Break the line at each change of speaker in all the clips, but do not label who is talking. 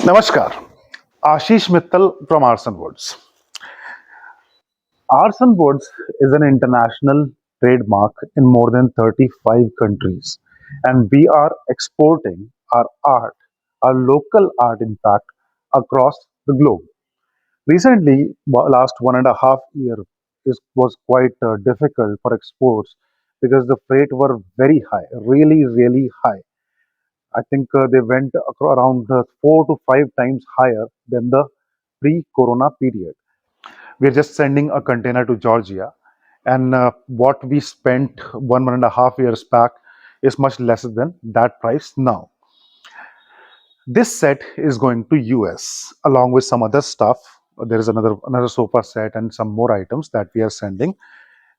Namaskar, Ashish Mittal from Aarsun Woods. Aarsun Woods is an international trademark in more than 35 countries, and we are exporting our art, our local art, in fact, across the globe. Recently, last 1.5 year was quite difficult for exports because the freight were very high, really, really high. I think they went around 4 to 5 times higher than the pre-corona period. We're just sending a container to Georgia, and what we spent 1.5 years back is much less than that price now. This set is going to US along with some other stuff. There is another sofa set and some more items that we are sending.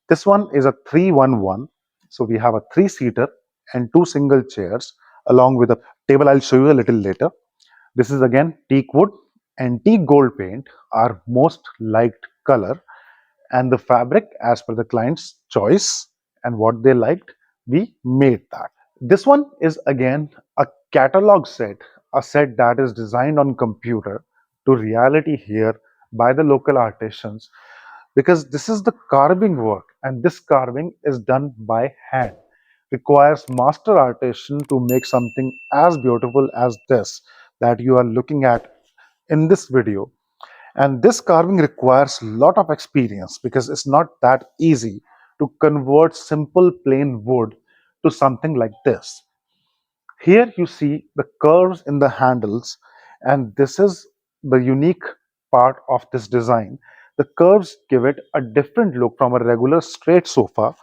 This one is a 311, so we have a three-seater and two single chairs along with a table. I'll show you a little later. This is again teak wood and teak gold paint, our most liked color, and the fabric as per the client's choice and what they liked, we made that. This one is again a catalog set, a set that is designed on computer to reality here by the local artisans, because this is the carving work and this carving is done by hand, requires master artisan to make something as beautiful as this that you are looking at in this video. And this carving requires a lot of experience because it's not that easy to convert simple plain wood to something like this. Here you see the curves in the handles, and this is the unique part of this design. The curves give it a different look from a regular straight sofa.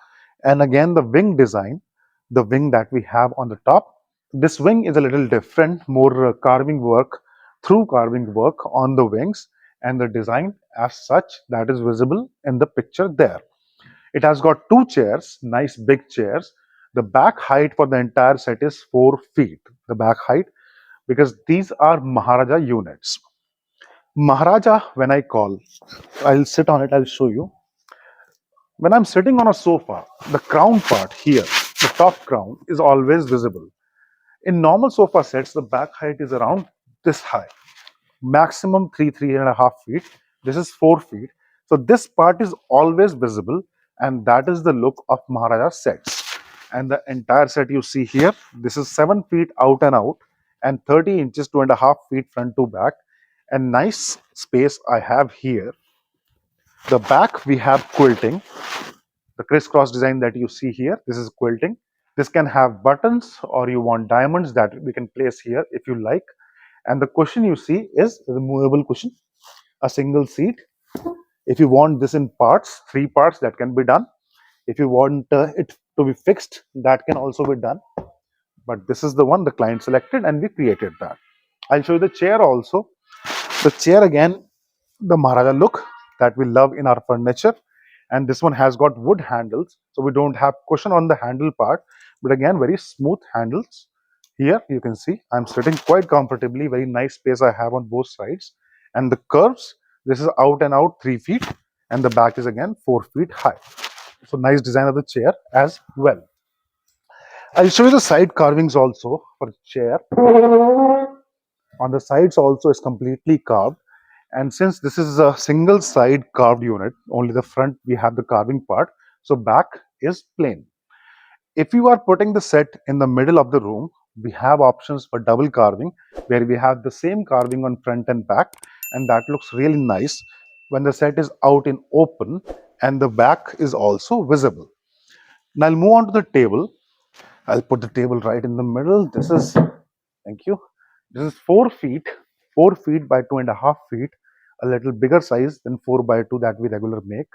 And again, the wing design, the wing that we have on the top, this wing is a little different, more carving work, through carving work on the wings, and the design as such that is visible in the picture there. It has got two chairs, nice big chairs. The back height for the entire set is 4 feet. The back height, because these are Maharaja units. Maharaja, when I call, I'll sit on it, I'll show you. When I'm sitting on a sofa, the crown part here, the top crown, is always visible. In normal sofa sets, the back height is around this high, maximum 3.5 feet. This is 4 feet. So this part is always visible, and that is the look of Maharaja sets. And the entire set you see here, this is 7 feet out and out, and 30 inches, 2.5 feet front to back. And nice space I have here. The back we have quilting, the crisscross design that you see here. This is quilting. This can have buttons, or you want diamonds that we can place here if you like. And the cushion you see is a removable cushion, a single seat. If you want this in parts, 3 parts, that can be done. If you want it to be fixed, that can also be done. But this is the one the client selected and we created that. I'll show you the chair also. The chair again, the Maharaja look that we love in our furniture. And this one has got wood handles, so we don't have cushion on the handle part, but again very smooth handles. Here you can see I'm sitting quite comfortably, very nice space I have on both sides. And the curves, this is out and out 3 feet, and the back is again 4 feet high. So nice design of the chair as well. I'll show you the side carvings also for the chair. On the sides also is completely carved. And since this is a single side carved unit, only the front we have the carving part, so back is plain. If you are putting the set in the middle of the room, we have options for double carving where we have the same carving on front and back, and that looks really nice when the set is out in open and the back is also visible. Now I'll move on to the table. I'll put the table right in the middle. This is, thank you. This is 4 feet, 4 feet by 2.5 feet, a little bigger size than 4 by 2 that we regular make.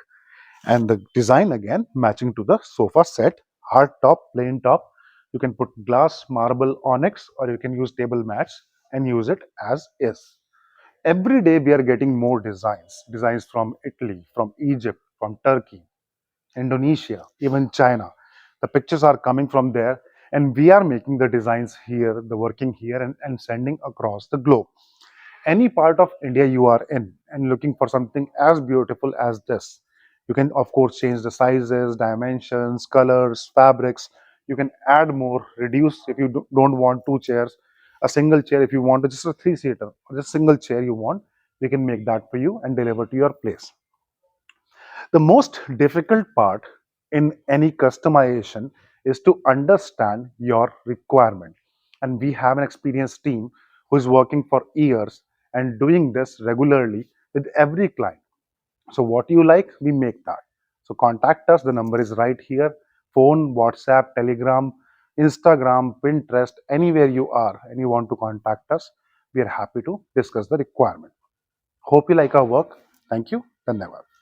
And the design again matching to the sofa set, hard top, plain top. You can put glass, marble, onyx, or you can use table mats and use it as is. Every day we are getting more designs from Italy, from Egypt, from Turkey, Indonesia, even China. The pictures are coming from there, and we are making the designs here, the working here, and sending across the globe. Any part of India you are in and looking for something as beautiful as this, you can of course change the sizes, dimensions, colors, fabrics. You can add more, reduce if you don't want 2 chairs. A single chair, if you want to just a three-seater or just single chair you want, we can make that for you and deliver to your place. The most difficult part in any customization is to understand your requirement. And we have an experienced team who is working for years and doing this regularly with every client. So, what you like, we make that. So, contact us. The number is right here: phone, WhatsApp, Telegram, Instagram, Pinterest, anywhere you are and you want to contact us. We are happy to discuss the requirement. Hope you like our work. Thank you. Dhanyavad.